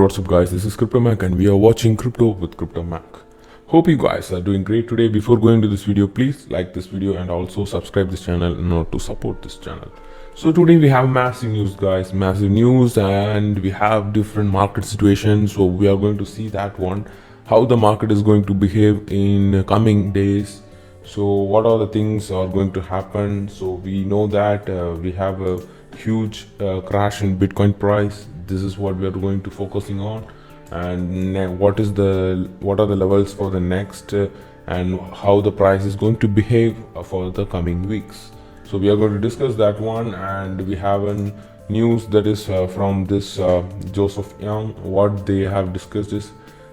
what's up guys, this is Crypto Mac and we are watching Crypto with Crypto Mac. Hope you guys are doing great today. Before going to this video, please like this video and also subscribe this channel in order to support this channel. So today we have massive news guys, massive news, and we have different market situations. So we are going to see that one, how the market is going to behave in coming days. So what are the things are going to happen? So we know that we have a huge crash in Bitcoin price. This is what we are going to focusing on, and what are the levels for the next and how the price is going to behave for the coming weeks. So we are going to discuss that one, and we have a news that is from this Joseph Young. What they have discussed is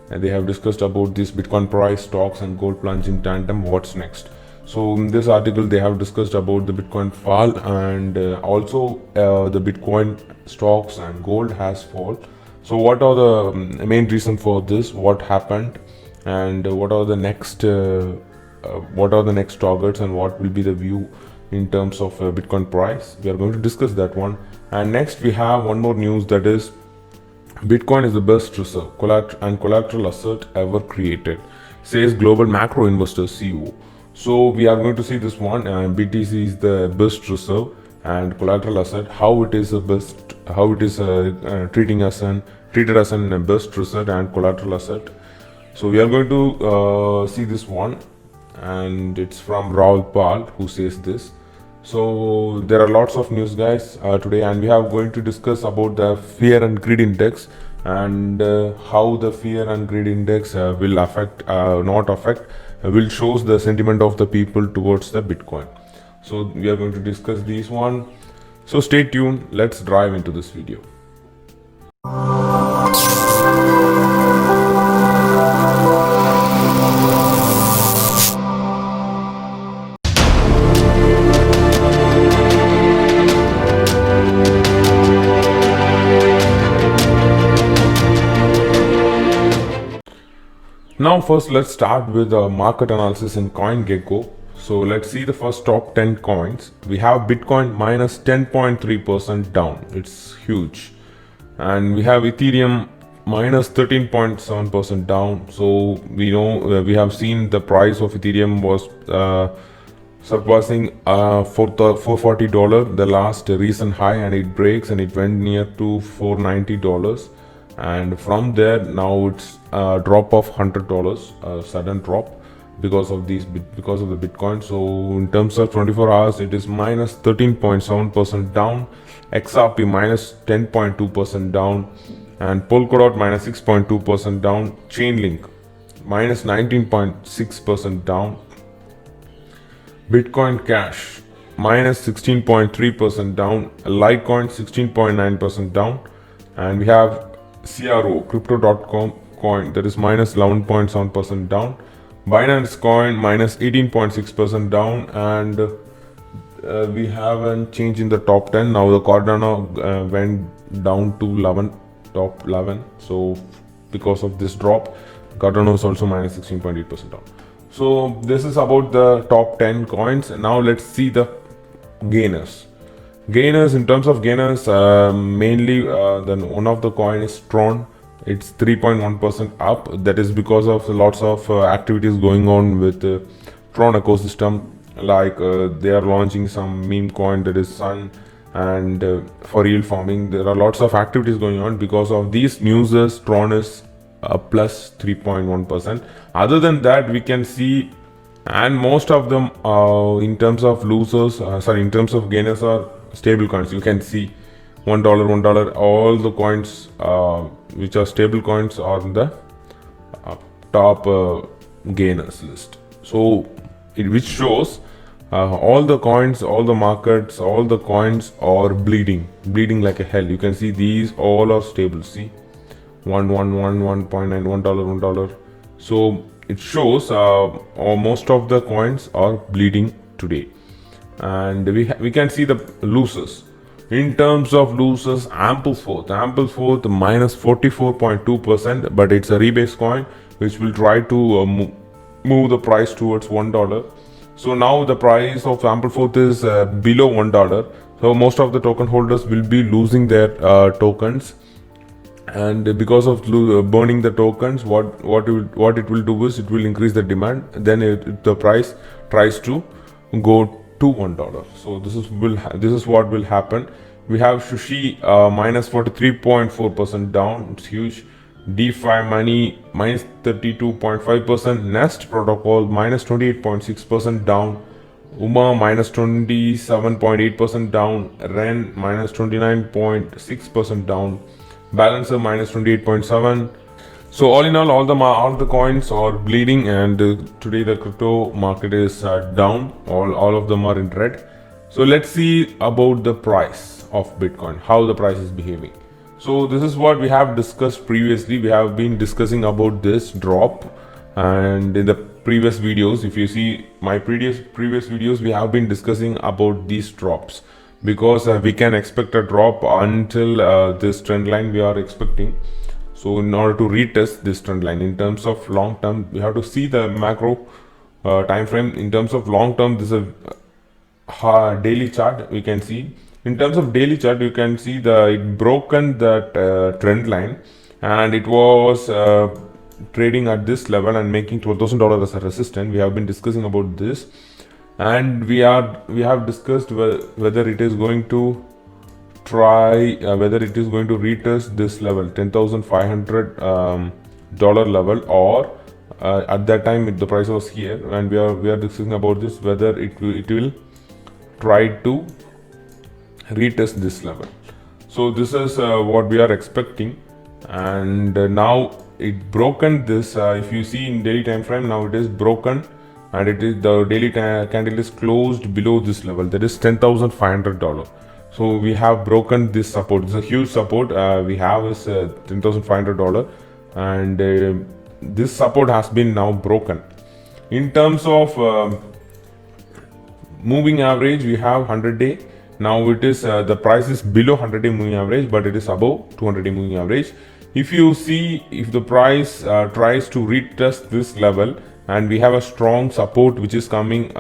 they have discussed about this Bitcoin price, stocks and gold plunge in tandem. What's next? So in this article they have discussed about the Bitcoin fall, and also the Bitcoin stocks and gold has fall. So what are the main reason for this, what happened, and what are the next targets, and what will be the view in terms of Bitcoin price. We are going to discuss that one. And next we have one more news, that is Bitcoin is the best reserve and collateral asset ever created, says global macro investor CEO. So we are going to see this one. BTC is the best reserve and collateral asset, how it is treated as an best reserve and collateral asset. So we are going to see this one, and it's from Raul Pal who says this. So there are lots of news guys today, and we are going to discuss about the fear and greed index, and how the fear and greed index will affect, will shows the sentiment of the people towards the Bitcoin. So we are going to discuss these one. So stay tuned, let's dive into this video. Now first let's start with a market analysis in CoinGecko. So let's see the first top 10 coins. We have Bitcoin minus 10.3% down, it's huge. And we have Ethereum minus 13.7% down. So we know we have seen the price of Ethereum was surpassing $440, the last recent high, and it breaks and it went near to $490. And from there now it's a drop of $100, a sudden drop because of the Bitcoin. So in terms of 24 hours, it is minus 13.7% down, XRP minus 10.2% down, and Polkadot minus 6.2% down, Chainlink minus 19.6% down, Bitcoin Cash minus 16.3% down, Litecoin 16.9% down, and we have Crypto.com coin, that is minus 11.7% down, Binance coin minus 18.6% down, and we have a change in the top 10. Now the Cardano went down to top 11. So because of this drop, Cardano is also minus 16.8% down. So this is about the top 10 coins. Now let's see the gainers. In terms of gainers, mainly one of the coin is Tron. It's 3.1% up. That is because of lots of activities going on with Tron ecosystem, like they are launching some meme coin, that is Sun, and for real farming. There are lots of activities going on. Because of these news, Tron is plus 3.1%. Other than that, we can see, and most of them in terms of in terms of gainers are stable coins. You can see $1, all the coins which are stable coins are in the top gainers list. So which shows all the coins, all the markets, all the coins are bleeding like a hell. You can see these all are stable. See, 1.9, $1. So it shows most of the coins are bleeding today. And we can see the losers. In terms of losers, Ampleforth minus 44.2%, but it's a rebase coin which will try to move the price towards $1. So now the price of Ampleforth is below $1. So most of the token holders will be losing their tokens, and because of burning the tokens, what it will do is it will increase the demand. Then the price tries to go to $1. So this is what will happen. We have Sushi minus 43.4% down. It's huge. DeFi Money minus 32.5%. Nest Protocol minus 28.6% down. UMA minus 27.8% down. REN minus 29.6% down. Balancer minus 28.7. So all in all the coins are bleeding, and today the crypto market is down. All of them are in red. So let's see about the price of Bitcoin, how the price is behaving. So this is what we have discussed previously. We have been discussing about this drop, and in the previous videos, if you see my previous videos, we have been discussing about these drops, because we can expect a drop until this trend line we are expecting. So in order to retest this trend line in terms of long term, we have to see the macro time frame. In terms of long term, this is a daily chart. We can see in terms of daily chart, you can see it broken that trend line, and it was trading at this level and making $12,000 as a resistance. We have been discussing about this, and we have discussed whether it is going to whether it is going to retest this level, $10,500 level, or at that time the price was here, and we are discussing about this, whether it will try to retest this level. So this is what we are expecting, and now it broken this. If you see in daily time frame, now it is broken, and the daily candle is closed below this level, that is $10,500. So we have broken this support. It's a huge support we have is $10,500, and this support has been now broken. In terms of moving average, we have 100-day. Now it is the price is below 100-day moving average, but it is above 200-day moving average. If you see, if the price tries to retest this level, and we have a strong support which is coming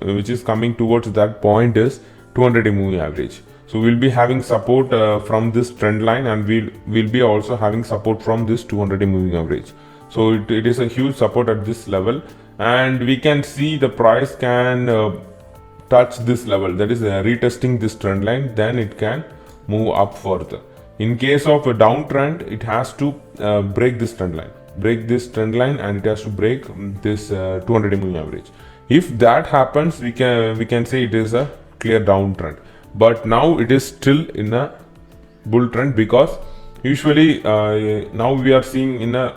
which is coming towards that point, is 200-day moving average. So we'll be having support from this trend line, and we'll be also having support from this 200-day moving average. So it is a huge support at this level, and we can see the price can touch this level, that is retesting this trend line, then it can move up further. In case of a downtrend, it has to break this trend line, and it has to break this 200-day moving average. If that happens, we can say it is a clear downtrend. But now it is still in a bull trend, because usually now we are seeing in a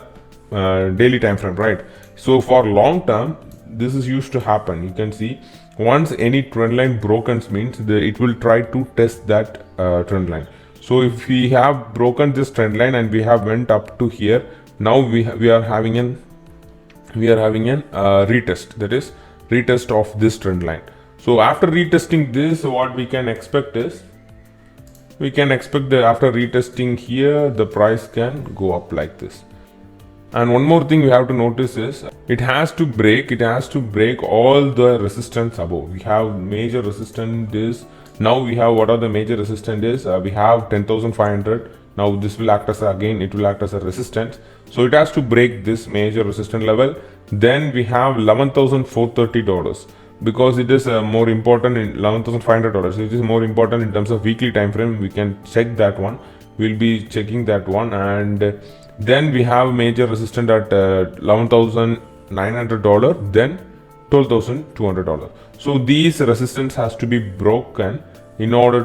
daily time frame, right? So for long term, this is used to happen. You can see once any trend line broken means it will try to test that trend line. So if we have broken this trend line and we have went up to here, now we are having an retest, that is retest of this trend line. So after retesting this, what we can expect is, after retesting here, the price can go up like this. And one more thing we have to notice is, it has to break all the resistance above. We have major resistance is, now we have, what are the major resistance is, we have 10,500. Now this will act as it will act as a resistance. So it has to break this major resistance level. Then we have $11,430, because it is more important in $11,500. It is more important in terms of weekly time frame. We can check that one. We'll be checking that one, and then we have major resistance at $11,900, then $12,200. So these resistance has to be broken in order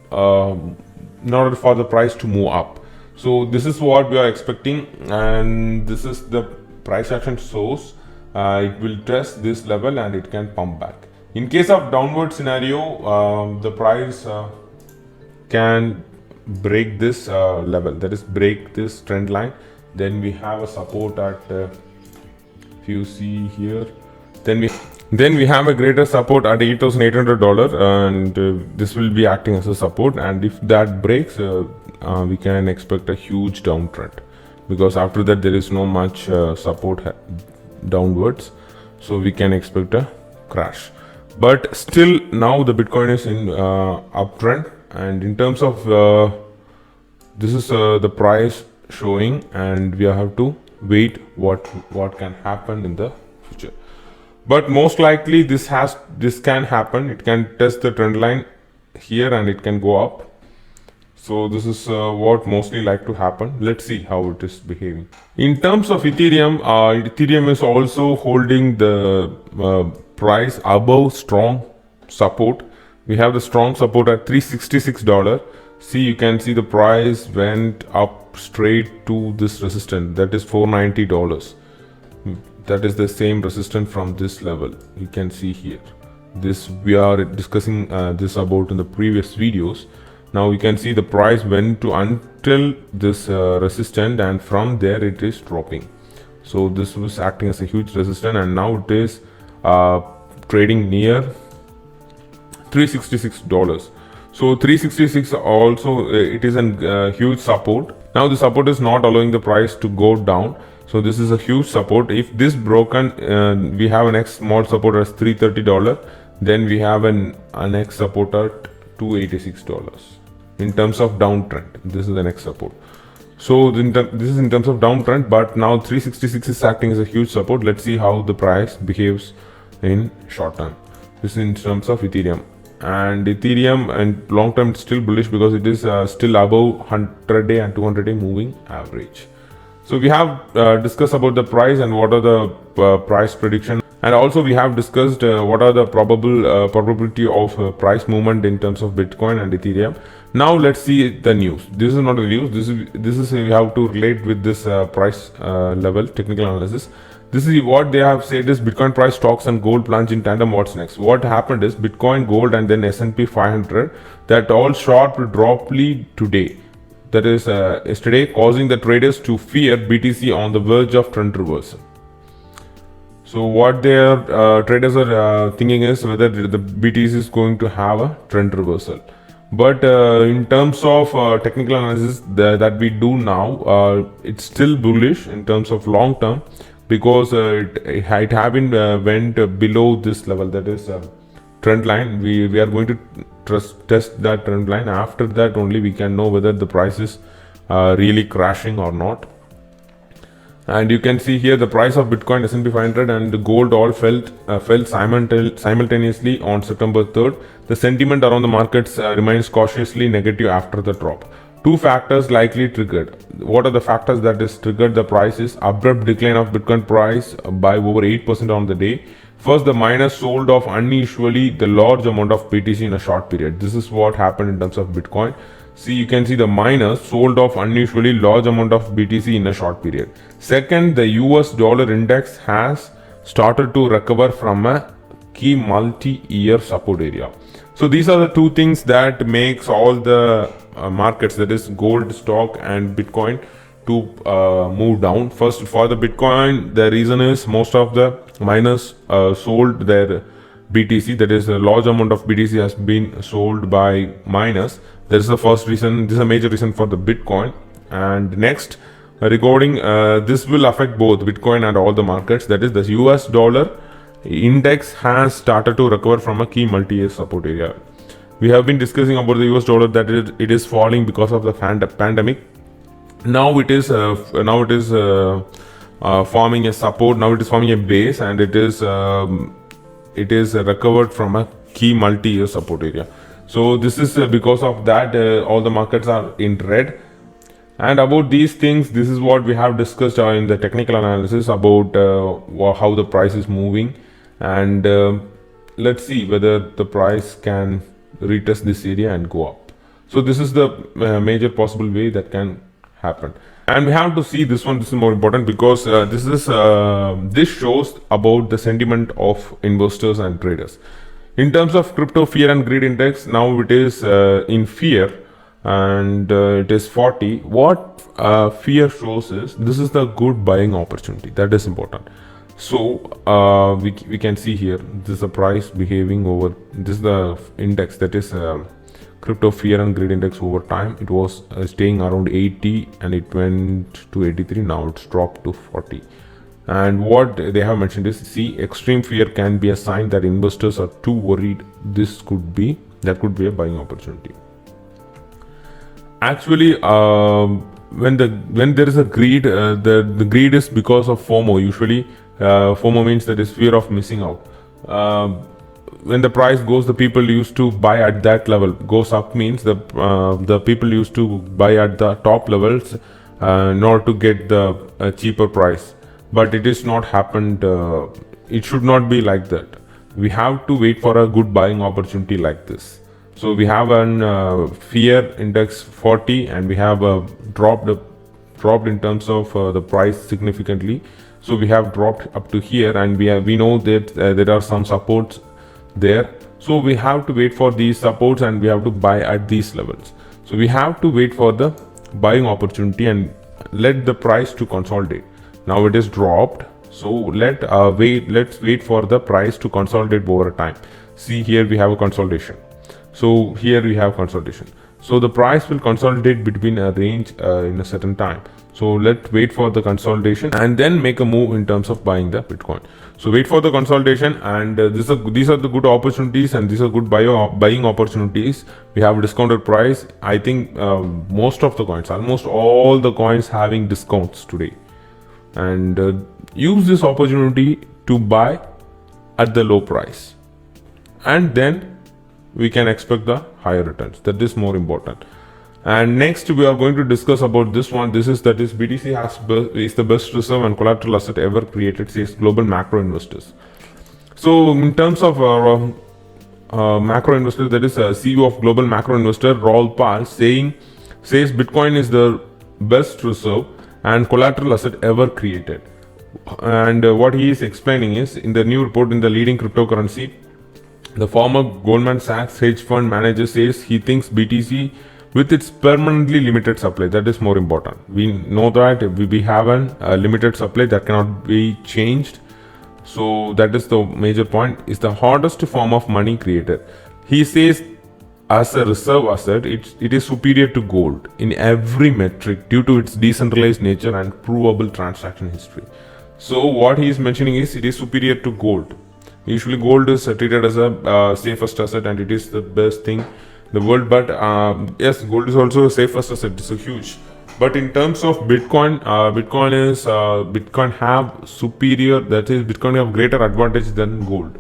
for the price to move up. So this is what we are expecting, and this is the price action source. It will test this level and it can pump back. In case of downward scenario, the price can break this level, that is break this trend line. Then we have a support at if you see here, then we have a greater support at $8,800, and this will be acting as a support. And if that breaks, we can expect a huge downtrend, because after that there is no much support downwards, so we can expect a crash. But still, now the Bitcoin is in uptrend, and in terms of this is the price showing, and we have to wait what can happen in the future. But most likely this can happen. It can test the trend line here and it can go up. So this is what mostly like to happen. Let's see how it is behaving. In terms of Ethereum, Ethereum is also holding the price above strong support. We have the strong support at $366. See, you can see the price went up straight to this resistance, that is $490. That is the same resistance from this level. You can see here. This we are discussing this about in the previous videos. Now you can see the price went to until this resistance, and from there it is dropping. So this was acting as a huge resistance, and now it is trading near $366. So 366 also it is a huge support. Now the support is not allowing the price to go down. So this is a huge support. If this broken, we have a next small support as $330. Then we have a next support at $286. In terms of downtrend, this is the next support. So this is in terms of downtrend, but now 366 is acting as a huge support. Let's see how the price behaves in short term. This is in terms of Ethereum. And Ethereum and long term it's still bullish because it is still above 100-day and 200-day moving average. So we have discussed about the price and what are the price prediction, and also we have discussed what are the probability of price movement in terms of Bitcoin and Ethereum. Now let's see the news. This is not the news. This is we have to relate with this price level technical analysis. This is what they have said is Bitcoin price, stocks and gold plunge in tandem. What's next? What happened is Bitcoin, gold and then S&P 500 that all sharp droply today. That is yesterday, causing the traders to fear BTC on the verge of trend reversal. So what their traders are thinking is whether the BTC is going to have a trend reversal. But in terms of technical analysis that we do now, it's still bullish in terms of long term, because it haven't went below this level, that is trend line. We are going to test that trend line. After that only we can know whether the price is really crashing or not. And you can see here the price of Bitcoin, S&P 500 and the gold all fell simultaneously on September 3rd. The sentiment around the markets remains cautiously negative after the drop. Two factors likely triggered. What are the factors that is triggered the price is abrupt decline of Bitcoin price by over 8% on the day. First, the miners sold off unusually the large amount of BTC in a short period. This is what happened in terms of Bitcoin. See, you can see the miners sold off unusually large amount of BTC in a short period. Second, the US dollar index has started to recover from a key multi-year support area. So these are the two things that makes all the markets, that is gold, stock and Bitcoin, to move down. First, for the Bitcoin, the reason is most of the miners sold their BTC, that is a large amount of BTC has been sold by miners. That is the first reason. This is a major reason for the Bitcoin. And next, regarding this will affect both Bitcoin and all the markets, that is the US dollar index has started to recover from a key multi-year support area. We have been discussing about the US dollar that it is falling because of the pandemic. Now it is forming a support. Now it is forming a base, and it is recovered from a key multi-year support area. So this is because of that all the markets are in red. And about these things, this is what we have discussed in the technical analysis about how the price is moving, and let's see whether the price can retest this area and go up. So this is the major possible way that can happen. And we have to see this one. This is more important because this shows about the sentiment of investors and traders. In terms of crypto fear and greed index, now it is in fear, and it is 40. What fear shows is this is the good buying opportunity. That is important. So we can see here, this is the price behaving over, this is the index, that is crypto fear and greed index over time. It was staying around 80 and it went to 83. Now it's dropped to 40. And what they have mentioned is, see, extreme fear can be a sign that investors are too worried. That could be a buying opportunity. Actually, when there is a greed, the greed is because of FOMO. Usually, FOMO means that is fear of missing out. When the price goes, the people used to buy at that level. Goes up means the people used to buy at the top levels in order to get the cheaper price. But it is not happened. It should not be like that. We have to wait for a good buying opportunity like this. So we have an fear index 40, and we have dropped in terms of the price significantly. So we have dropped up to here, and we know that there are some supports there. So we have to wait for these supports, and we have to buy at these levels. So we have to wait for the buying opportunity and let the price to consolidate. Now it is dropped. So let's wait for the price to consolidate over time. See, here we have a consolidation. So here we have consolidation. So the price will consolidate between a range in a certain time. So let's wait for the consolidation and then make a move in terms of buying the Bitcoin. So wait for the consolidation, and these are the good opportunities, and these are good buying opportunities. We have a discounted price. I think most of the coins, almost all the coins, having discounts today, and use this opportunity to buy at the low price, and then we can expect the higher returns. That is more important. And next we are going to discuss about this one. This is BTC is the best reserve and collateral asset ever created, says global macro investors. So in terms of macro investors, that is CEO of global macro investor Raul Pal says Bitcoin is the best reserve and collateral asset ever created. And what he is explaining is, in the new report in the leading cryptocurrency, the former Goldman Sachs hedge fund manager says he thinks BTC, with its permanently limited supply, that is more important. We know that we have a limited supply that cannot be changed. So that is the major point, is the hardest form of money created. He says as a reserve asset, it is superior to gold in every metric due to its decentralized nature and provable transaction history. So what he is mentioning is it is superior to gold. Usually gold is treated as a safest asset, and it is the best thing in the world. But yes, gold is also a safest asset. It's a huge. But in terms of Bitcoin, Bitcoin have superior, that is, Bitcoin have greater advantage than gold.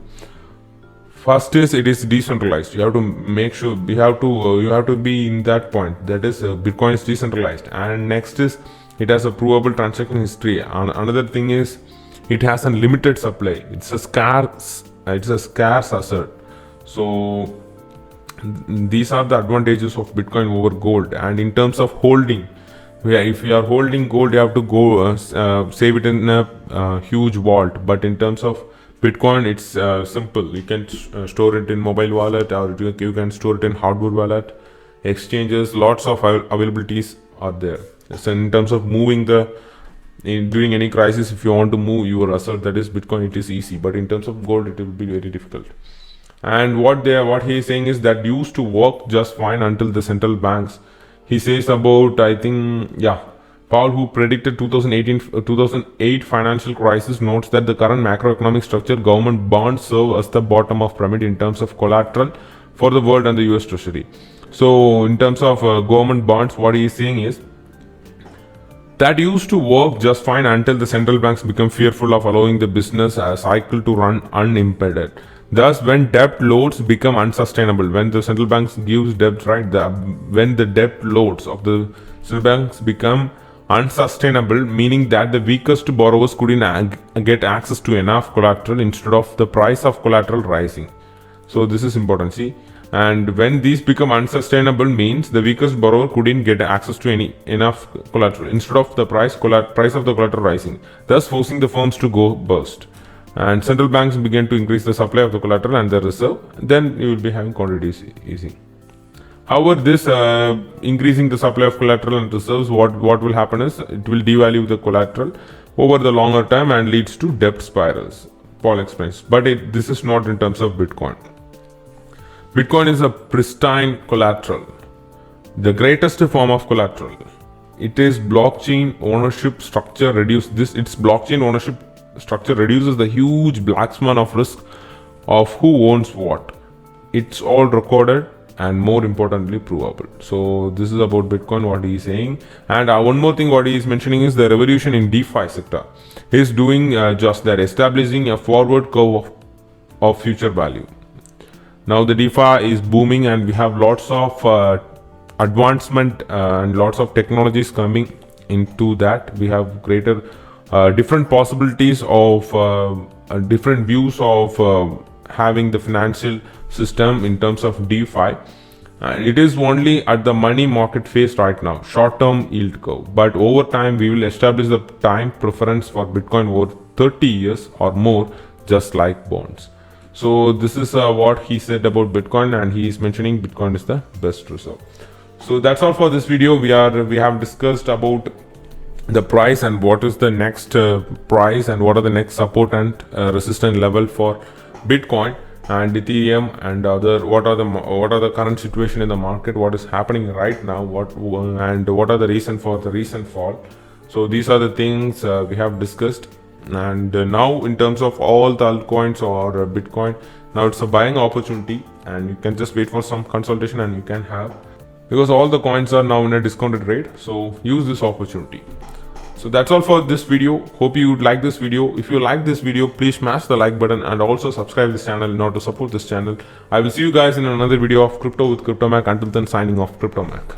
First is it is decentralized. You have to make sure you have to be in that point. That is, Bitcoin is decentralized. And next is it has a provable transaction history. And another thing is it has a limited supply. It's a scarce asset. So these are the advantages of Bitcoin over gold. And in terms of holding, if you are holding gold, you have to go save it in a huge vault. But in terms of Bitcoin, it's simple. You can store it in mobile wallet, or you can store it in hardware wallet. Exchanges, lots of availabilities are there. So in terms of moving during any crisis, if you want to move your asset, that is Bitcoin, it is easy. But in terms of gold, it will be very difficult. And what he is saying is that used to work just fine until the central banks. He says about, I think, Paul, who predicted 2008 financial crisis, notes that the current macroeconomic structure, government bonds serve as the bottom of pyramid in terms of collateral for the world and the US Treasury. So in terms of government bonds, what he is saying is that used to work just fine until the central banks become fearful of allowing the business cycle to run unimpeded. Thus, when debt loads become unsustainable, when the central banks gives debt, right, when the debt loads of the central banks become unsustainable, meaning that the weakest borrowers couldn't get access to enough collateral, instead of the price of collateral rising. So this is important, see. And when these become unsustainable, means the weakest borrower couldn't get access to enough collateral, instead of the price of the collateral rising, thus forcing the firms to go bust. And central banks begin to increase the supply of the collateral and the reserve, then you will be having quantities easing. However, this increasing the supply of collateral and reserves, what will happen is it will devalue the collateral over the longer time and leads to debt spirals. Paul explains. But this is not in terms of Bitcoin. Bitcoin is a pristine collateral, the greatest form of collateral. It is blockchain ownership structure its blockchain ownership structure reduces the huge black swan of risk of who owns what. It's all recorded and more importantly provable. So this is about Bitcoin, what he is saying. And one more thing what he is mentioning is the revolution in DeFi sector. He is doing just that, establishing a forward curve of future value. Now the DeFi is booming and we have lots of advancement and lots of technologies coming into that. We have greater different possibilities of different views of having the financial system in terms of DeFi. It is only at the money market phase right now, short-term yield curve. But over time, we will establish the time preference for Bitcoin over 30 years or more, just like bonds. So this is what he said about Bitcoin, and he is mentioning Bitcoin is the best reserve. So that's all for this video. We have discussed about the price and what is the next price and what are the next support and resistance level for Bitcoin and Ethereum and what are the current situation in the market, what is happening right now, what are the reason for the recent fall. So these are the things we have discussed. And now in terms of all the altcoins or Bitcoin, now it's a buying opportunity, and you can just wait for some consultation and you can have, because all the coins are now in a discounted rate. So use this opportunity. So that's all for this video. Hope you would like this video. If you like this video, please smash the like button and also subscribe this channel in order to support this channel. I will see you guys in another video of Crypto with CryptoMac. Until then, signing off, CryptoMac.